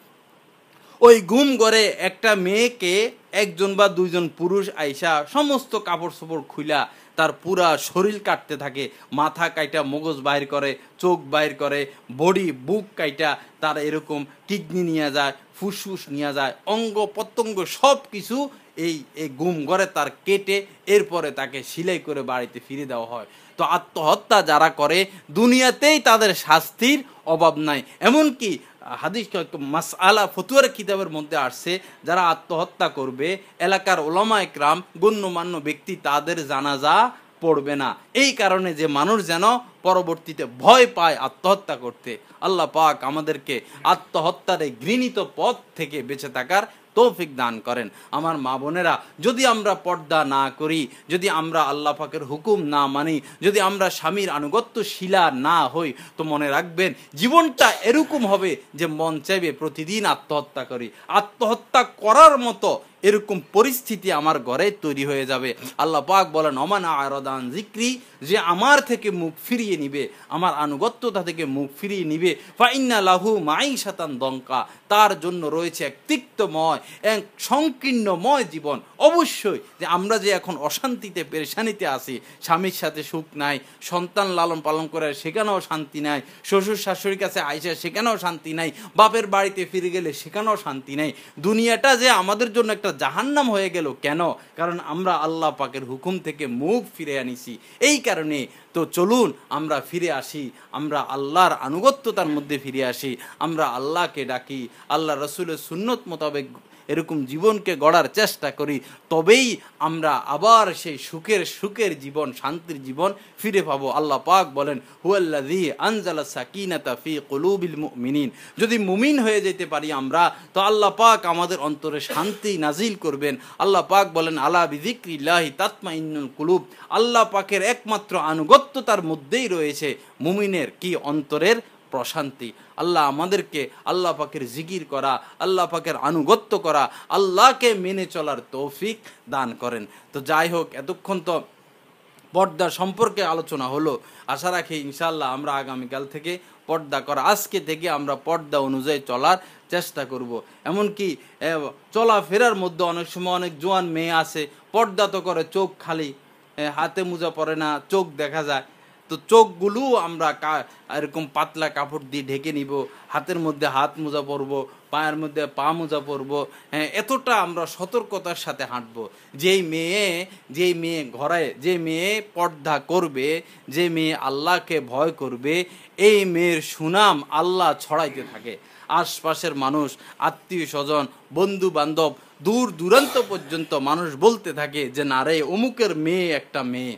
ওই গুম ঘরে একটা মেয়েকে একজন বা দুইজন পুরুষ আইসা সমস্ত কাপড় চোপড় খুইলা তার পুরা শরীর কাটতে থাকে, মাথা কাইটা মগজ বাইর করে, চোখ বাইর করে, বডি বুক কাইটা তার এরকম কিডনি নিয়ে যায়, ফুসফুস নিয়ে যায়, অঙ্গ প্রত্যঙ্গ সব কিছু এই গুম ঘরে তার কেটে এরপরে তাকে সেলাই করে বাড়িতে ফিরে দেওয়া হয়। তো আত্মহত্যা যারা করে দুনিয়াতেই তাদের শাস্তির অভাব নাই। এমনকি হাদিস মাসআলা ফতুয়ার কিতাবের মধ্যে আসছে, যারা আত্মহত্যা করবে এলাকার উলামা ইকরাম গণ্যমান্য ব্যক্তি তাদের জানাজা পড়বে না, এই কারণে যে মানুষ যেন পরবর্তীতে ভয় পায় আত্মহত্যা করতে। আল্লাহ পাক আমাদেরকে আত্মহত্যার এই ঘৃণিত পথ থেকে বেঁচে থাকার তৌফিক দান করেন। আমার মা বোনেরা, যদি আমরা পর্দা না করি, যদি আমরা আল্লাহ পাকের হুকুম না মানি, যদি আমরা স্বামীর আনুগত্যশীলা না হই, তো মনে রাখবেন জীবনটা এরকম হবে যে মন চাইবে প্রতিদিন আত্মহত্যা করি। আত্মহত্যা করার মতো এরকম পরিস্থিতি আমার ঘরে তৈরি হয়ে যাবে। আল্লাহ পাক বলেন ওমান আরাদান যিকরি, যে আমার থেকে মুখ ফিরিয়ে নিবে, আমার আনুগত্যতা থেকে মুখ ফিরিয়ে নিবে, ফাইন্না লাহু মাঈশাতান দঙ্কা, তার জন্য রয়েছে এক তিক্তময়, এক সংকীর্ণময় জীবন। অবশ্যই যে আমরা যে এখন অশান্তিতে পেরেশানিতে আছি, স্বামীর সাথে সুখ নাই, সন্তান লালন পালন করে সেখানেও শান্তি নাই, শ্বশুর শাশুড়ির কাছে আইসা সেখানেও শান্তি নাই, বাপের বাড়িতে ফিরে গেলে সেখানেও শান্তি নাই, দুনিয়াটা যে আমাদের জন্য একটা জাহান্নাম হয়ে গেল কেন? কারণ আমরা আল্লাহ পাকের হুকুম থেকে মুখ ফিরে আনিছি। এই কারণে তো চলুন আমরা ফিরে আসি, আমরা আল্লাহর আনুগত্যতার মধ্যে ফিরে আসি, আমরা আল্লাহকে ডাকি, আল্লাহ রসুলের সুন্নত মোতাবেক এরকম জীবনকে গড়ার চেষ্টা করি, তবেই আমরা আবার সেই সুখের জীবন, শান্তির জীবন ফিরে পাবো। আল্লাহ পাক বলেন হুয়াল্লাযী আনজালা সাকিনাতা ফি কুলুবিল মুমিনিন, যদি মুমিন হয়ে যেতে পারি আমরা, তো আল্লাহ পাক আমাদের অন্তরে শান্তি নাজিল করবেন। আল্লাহ পাক বলেন আলা বিযিকরিল্লাহি তাতমাইন্নুল কুলুব, আল্লাহ পাকের একমাত্র আনুগত্যতার মধ্যেই রয়েছে মুমিনের কি অন্তরের প্রশান্তি। আল্লাহ আমাদেরকে আল্লাহ পাকের জিকির করা, আল্লাহ পাকের আনুগত্য করা, আল্লাহকে মেনে চলার তৌফিক দান করেন। তো যাই হোক, এতক্ষণ তো পর্দা সম্পর্কে আলোচনা হলো। আশা রাখি ইনশাআল্লাহ আমরা আগামীকাল থেকে পর্দা করা, আজকে থেকে আমরা পর্দা অনুযায়ী চলার চেষ্টা করব। এমনকি চলাফেরার মধ্যে অনেক সময় অনেক জোয়ান মেয়ে আছে, পর্দা তো করে, চোখ খালি, হাতে মোজা পরে না, চোখ দেখা যায়। তো চোখগুলো আমরা এরকম পাতলা কাপড় দিয়ে ঢেকে নিব, হাতের মধ্যে হাত মোজা পরবো, পায়ের মধ্যে পা মোজা পরবো। হ্যাঁ, এতটা আমরা সতর্কতার সাথে হাঁটবো। যেই মেয়ে ঘরে, যে মেয়ে পর্দা করবে, যে মেয়ে আল্লাহকে ভয় করবে, এই মেয়ের সুনাম আল্লাহ ছড়াইতে থাকে। আশপাশের মানুষ, আত্মীয় স্বজন, বন্ধু বান্ধব, দূর দূরান্ত পর্যন্ত মানুষ বলতে থাকে যে না রে, অমুকের মেয়ে একটা মেয়ে,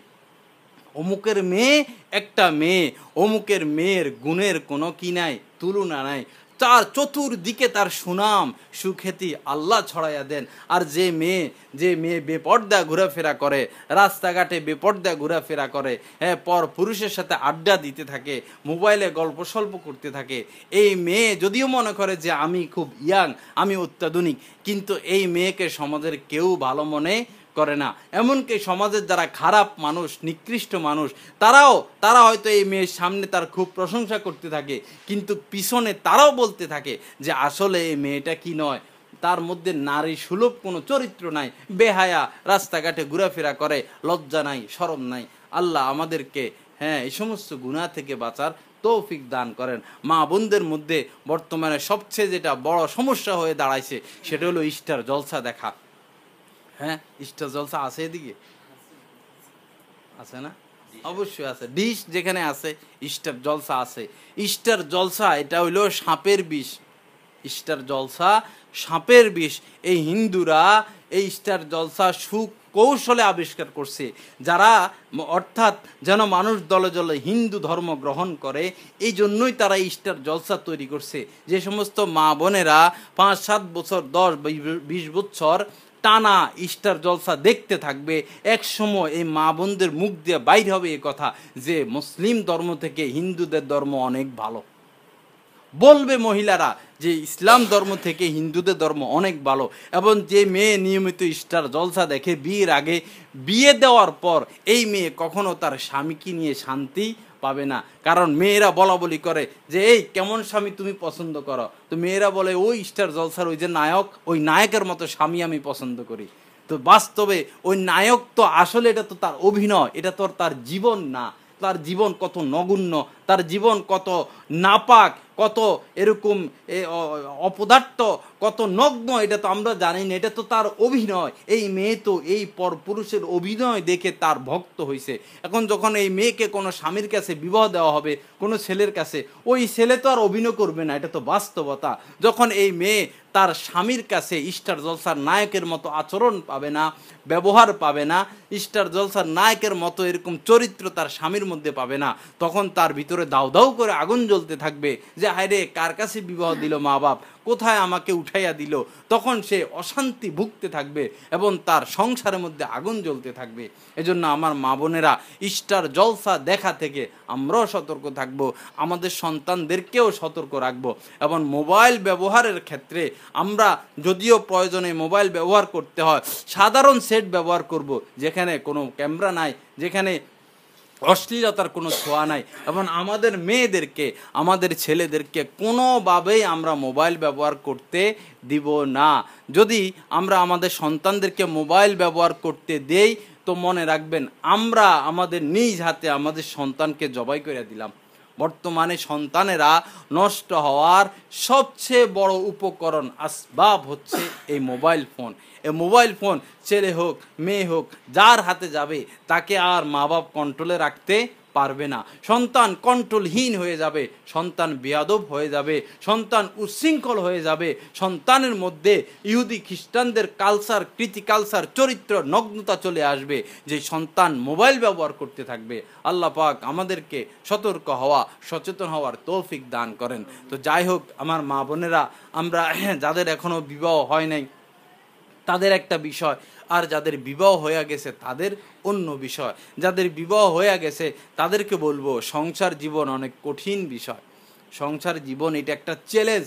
অমুকের মেয়ে একটা মেয়ে, অমুকের মেয়ের গুণের কোনো কি নাই, তুলনা নাই। তার চতুর্দিকে তার সুনাম সুখ্যাতি আল্লাহ ছড়াইয়া দেন। আর যে মেয়ে বেপর্দা ঘোরাফেরা করে, রাস্তাঘাটে বেপর্দা ঘোরাফেরা করে, হ্যাঁ, পর পুরুষের সাথে আড্ডা দিতে থাকে, মোবাইলে গল্প সল্প করতে থাকে, এই মেয়ে যদিও মনে করে যে আমি খুব ইয়াং, আমি অত্যাধুনিক, কিন্তু এই মেয়েকে সমাজের কেউ ভালো মনে করে না। এমনকি সমাজের যারা খারাপ মানুষ, নিকৃষ্ট মানুষ, তারা হয়তো এই মেয়ের সামনে তার খুব প্রশংসা করতে থাকে, কিন্তু পিছনে তারাও বলতে থাকে যে আসলে এই মেয়েটা কি নয়, তার মধ্যে নারী সুলভ কোনো চরিত্র নাই, বেহায়া, রাস্তাঘাটে ঘোরাফেরা করে, লজ্জা নাই, শরম নাই। আল্লাহ আমাদেরকে এই সমস্ত গুনাহ থেকে বাঁচার তৌফিক দান করেন। মা বোনদের মধ্যে বর্তমানে সবচেয়ে যেটা বড় সমস্যা হয়ে দাঁড়াইছে সেটা হলো স্টার জলসা দেখা। হ্যাঁ, স্টার জলসা আছে, এদিকে আছে না? অবশ্যই আছে। ডিশ যেখানে আছে স্টার জলসা আছে। স্টার জলসা এটা হইলো সাপের বিষ। স্টার জলসা সাপের বিষ। এই হিন্দুরা এই স্টার জলসা সুকৌশলে আবিষ্কার করছে, যারা অর্থাৎ যেন মানুষ দলে দলে হিন্দু ধর্ম গ্রহণ করে, এই জন্যই তারা স্টার জলসা তৈরি করছে। যে সমস্ত মা বোনেরা 5-7 বছর, 10-20 বছর টানা স্টার জলসা দেখতে থাকবে, এক সময় এই মা বোনদের মুখ দিয়ে বাইর হবে এই কথা যে মুসলিম ধর্ম থেকে হিন্দুদের ধর্ম অনেক ভালো। বলবে মহিলারা যে ইসলাম ধর্ম থেকে হিন্দুদের ধর্ম অনেক ভালো। এবং যে মেয়ে নিয়মিত স্টার জলসা দেখে, বিয়ের আগে, বিয়ে দেওয়ার পর এই মেয়ে কখনো তার স্বামীকে নিয়ে শান্তি পাবে না। কারণ মেয়েরা বলা বলি করে যে এই কেমন স্বামী তুমি পছন্দ করো, তো মেয়েরা বলে ওই স্টার জলসার ওই যে নায়ক, ওই নায়কের মতো স্বামী আমি পছন্দ করি। তো বাস্তবে ওই নায়ক তো আসলে এটা তো তার অভিনয়, এটা তো তার জীবন না। তার জীবন কত নগণ্য, তার জীবন কত নাপাক, কত এরকম অপদার্থ, কত নগ্ন, এটা তো আমরা জানি না, এটা তো তার অভিনয়। এই মেয়ে তো এই পরপুরুষের অভিনয় দেখে তার ভক্ত হয়েছে। এখন যখন এই মেয়েকে কোনো স্বামীর কাছে বিবাহ দেওয়া হবে, কোনো ছেলের কাছে, ওই ছেলে তো আর অভিনয় করবে না, এটা তো বাস্তবতা। যখন এই মেয়ে তার স্বামীর কাছে স্টার জলসার নায়কের মতো আচরণ পাবে না, ব্যবহার পাবে না, স্টার জলসার নায়কের মতো এরকম চরিত্র তার স্বামীর মধ্যে পাবে না, তখন তার ভিতরে অন্তরে দাউ দাউ করে আগুন জ্বলতে থাকবে যে হায়রে কার কাছে বিবাহ দিল মা বাপ, কোথায় আমাকে উঠাইয়া দিল। তখন সে অশান্তি ভুগতে থাকবে এবং তার সংসারের মধ্যে আগুন জ্বলতে থাকবে। এজন্য আমার মা বোনেরা, স্টার জলসা দেখা থেকে আমরাও সতর্ক থাকব, আমাদের সন্তানদেরকেও সতর্ক রাখব। এবং মোবাইল ব্যবহারের ক্ষেত্রে আমরা যদিও প্রয়োজনে মোবাইল ব্যবহার করতে হয়, সাধারণ সেট ব্যবহার করব, যেখানে কোনো ক্যামেরা নাই, যেখানে অশ্লীলতার কোনো ছোঁয়া নাই। এবং আমাদের মেয়েদেরকে, আমাদের ছেলেদেরকে কোনোভাবেই আমরা মোবাইল ব্যবহার করতে দিব না। যদি আমরা আমাদের সন্তানদেরকে মোবাইল ব্যবহার করতে দেই, তো মনে রাখবেন আমরা আমাদের নিজ হাতে আমাদের সন্তানকে জবাই করে দিলাম। বর্তমানে সন্তানেরা নষ্ট হওয়ার সবচেয়ে বড় উপকরণ, আসবাব হচ্ছে এই মোবাইল ফোন। এই মোবাইল ফোন ছেলে হোক মেয়ে হোক যার হাতে যাবে তাকে আর মা বাপ কন্ট্রোলে রাখতে পারবে না। সন্তান কন্ট্রোলহীন হয়ে যাবে, সন্তান বেয়াদব হয়ে যাবে, সন্তান উচ্ছৃঙ্খল হয়ে যাবে। সন্তানের মধ্যে ইহুদি খ্রিস্টানদের কালচার, কৃতি কালচার, চরিত্র নগ্নতা চলে আসবে, যে সন্তান মোবাইল ব্যবহার করতে থাকবে। আল্লাহ পাক আমাদেরকে সতর্ক হওয়া, সচেতন হওয়ার তৌফিক দান করেন। তো যাই হোক আমার মা বোনেরা, আমরা যাদের এখনো বিবাহ হয় নাই তাদের একটা বিষয়, আর যাদের বিবাহ হয়ে গেছে তাদের অন্য বিষয়। যাদের বিবাহ হয়ে গেছে তাদেরকে বলবো, সংসার জীবন অনেক কঠিন বিষয়। সংসার জীবন এটা একটা চ্যালেঞ্জ।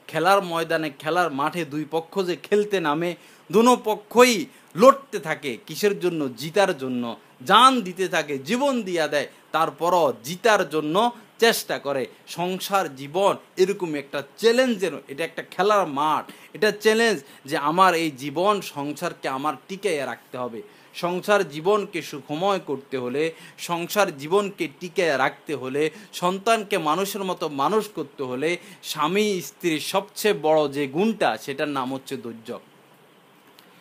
খেলার ময়দানে, খেলার মাঠে দুই পক্ষ যে খেলতে নামে, দুনো পক্ষই লড়তে থাকে কিসের জন্য? জিতার জন্য। জান দিতে থাকে, জীবন দিয়া দেয়, তারপরও জিতার জন্য চেষ্টা করে। সংসার জীবন এরকম একটা চ্যালেঞ্জের, এটা একটা খেলার মাঠ, এটা চ্যালেঞ্জ যে আমার এই জীবন সংসারকে আমার টিকিয়ে রাখতে হবে। সংসার জীবনকে সুখময় করতে হলে, সংসার জীবনকে টিকিয়ে রাখতে হলে, সন্তানকে মানুষের মতো মানুষ করতে হলে, স্বামী স্ত্রীর সবচেয়ে বড় যে গুণটা, সেটার নাম হচ্ছে ধৈর্য।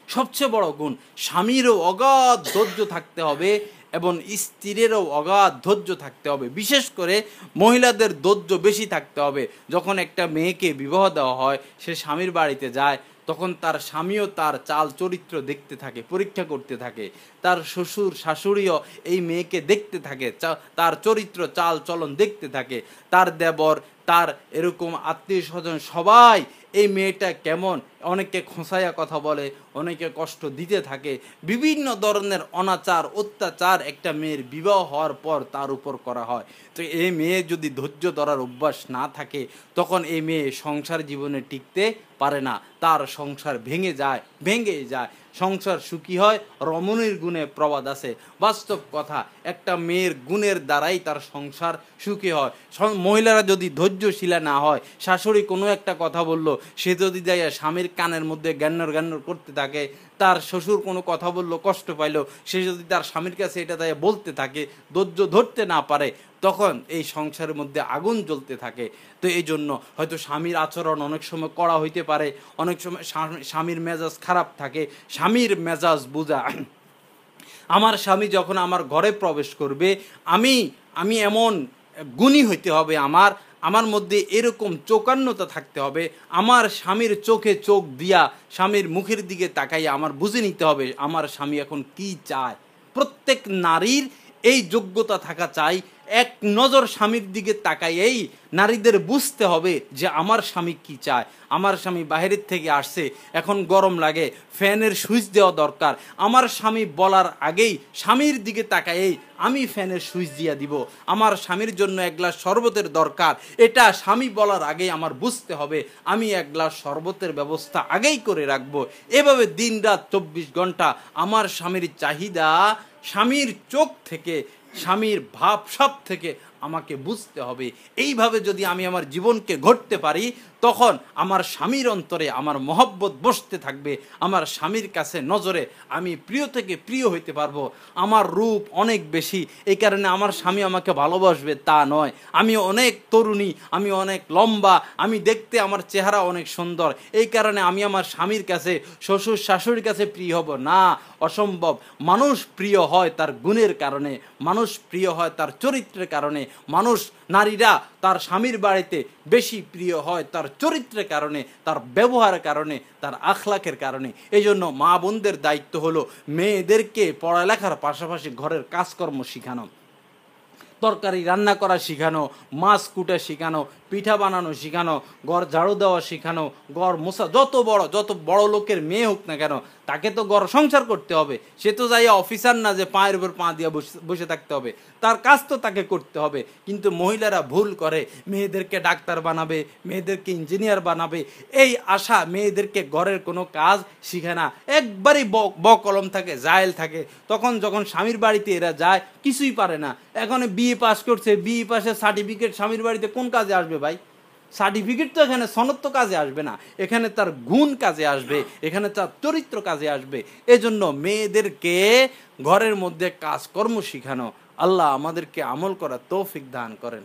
সবচেয়ে বড় গুণ, স্বামীরও অগাধ ধৈর্য থাকতে হবে এবং স্ত্রীরও অগাধ ধৈর্য থাকতে হবে। বিশেষ করে মহিলাদের ধৈর্য বেশি থাকতে হবে। যখন একটা মেয়েকে বিবাহ দেওয়া হয়, সে স্বামীর বাড়িতে যায়, তখন তার স্বামীও তার চাল চরিত্র দেখতে থাকে, পরীক্ষা করতে থাকে। তার শ্বশুর শাশুড়িও এই মেয়েকে দেখতে থাকে, তার চরিত্র চাল চলন দেখতে থাকে। তার দেবর, তার এরকম আত্মীয় স্বজন সবাই এই মেয়েটা কেমন, অনেকে খোঁসাইয়া কথা বলে, অনেকে কষ্ট দিতে থাকে। বিভিন্ন ধরনের অনাচার, অত্যাচার একটা মেয়ের বিবাহ হওয়ার পর তার উপর করা হয়। তো এই মেয়ে যদি ধৈর্য ধরার অভ্যাস না থাকে, তখন এই মেয়ে সংসার জীবনে টিকতে পারে না, তার সংসার ভেঙে যায়। সংসার সুখী হয় রমণীর গুণে প্রবাদ আছে। বাস্তব কথা, একটা মেয়ের গুণের দ্বারাই তার সংসার সুখী হয়। মহিলারা যদি ধৈর্যশীলা না হয়, শাশুড়ি কোনো একটা কথা বললো, সে যদি যায় স্বামীর কানের মধ্যে জ্ঞান্নর করতে থাকে, তার শ্বশুর কোনো কথা বললো, কষ্ট পাইলো, সে যদি তার স্বামীর কাছে এটা তাই বলতে থাকে, ধৈর্য ধরতে না পারে, তখন এই সংসারের মধ্যে আগুন জ্বলতে থাকে। তো এই জন্য হয়তো স্বামীর আচরণ অনেক সময় কড়া হইতে পারে, অনেক সময় স্বামীর মেজাজ খারাপ থাকে। স্বামীর মেজাজ বোঝা, আমার স্বামী যখন আমার ঘরে প্রবেশ করবে, আমি এমন গুণী হইতে হবে, আমার মধ্যে এরকম চৌকান্নতা থাকতে হবে, আমার স্বামীর চোখে চোখ দিয়া স্বামীর মুখের দিকে তাকাইয়া আমার বুঝে নিতে হবে আমার স্বামী এখন কি চায়। প্রত্যেক নারীর এই যোগ্যতা থাকা চাই, এক নজর স্বামীর দিকে তাকাইয়েই নারীদের বুঝতে হবে যে আমার স্বামী কি চায়। আমার স্বামী বাইরের থেকে আসছে, এখন গরম লাগে, ফ্যানের সুইচ দেওয়া দরকার, আমার স্বামী বলার আগেই স্বামীর দিকে তাকাইয়েই আমি ফ্যানের সুইচ দিয়ে দিব। আমার স্বামীর জন্য এক গ্লাস শরবতের দরকার, এটা স্বামী বলার আগেই আমার বুঝতে হবে, আমি এক গ্লাস শরবতের ব্যবস্থা আগেই করে রাখবো। এভাবে দিন রাত 24 ঘন্টা আমার স্বামীর চাহিদা, স্বামীর চোখ থেকে, স্বামীর ভাব সব থেকে আমাকে বুঝতে হবে। এইভাবে যদি আমি আমার জীবনকে গড়তে পারি, তখন আমার স্বামীর অন্তরে আমার মহব্বত বসতে থাকবে। আমার স্বামীর কাছে নজরে আমি প্রিয় থেকে প্রিয় হইতে পারবো। আমার রূপ অনেক বেশি, এই কারণে আমার স্বামী আমাকে ভালোবাসবে তা নয়। আমি অনেক তরুণী, আমি অনেক লম্বা, আমি দেখতে আমার চেহারা অনেক সুন্দর, এই কারণে আমি আমার স্বামীর কাছে, শ্বশুর শাশুড়ির কাছে প্রিয় হব না, অসম্ভব। মানুষ প্রিয় হয় তার গুণের কারণে, মানুষ প্রিয় হয় তার চরিত্রের কারণে, নারীরা তার স্বামীর বাড়িতে বেশি প্রিয় হয় তার চরিত্রের কারণে, তার ব্যবহারের কারণে, তার আখলাকের কারণে। এই জন্য মা বোনদের দায়িত্ব হলো মেয়েদেরকে পড়ালেখার পাশাপাশি ঘরের কাজকর্ম শেখানো। তরকারি রান্না করা শিখানো, মাছ কুটা শিখানো, পিঠা বানানো শিখানো, ঘর ঝাড়ু দেওয়া শিখানো, ঘর মোছা, যত বড় লোকের মেয়ে হোক না কেন তাকে তো ঘর সংসার করতে হবে। সে তো যাইয়া অফিসার না যে পায়ের উপর পা দিয়ে বসে থাকতে হবে, তার কাজ তো তাকে করতে হবে। কিন্তু মহিলারা ভুল করে, মেয়েদেরকে ডাক্তার বানাবে, মেয়েদেরকে ইঞ্জিনিয়ার বানাবে, এই আশা মেয়েদেরকে ঘরের কোনো কাজ শিখে না। একবারই কলম থাকে, জায়েল থাকে। তখন যখন স্বামীর বাড়িতে এরা যায় কিছুই পারে না। এখন বিএ পাস করছে, বিএ পাসের সার্টিফিকেট স্বামীর বাড়িতে কোন কাজে আসবে ভাই? সার্টিফিকেট তো এখানে সনদ তো কাজে আসবে না, এখানে তার গুণ কাজে আসবে, এখানে তার চরিত্র কাজে আসবে। এজন্য মেয়েদেরকে ঘরের মধ্যে কাজকর্ম শিখানো। আল্লাহ আমাদেরকে আমল করার তৌফিক দান করেন।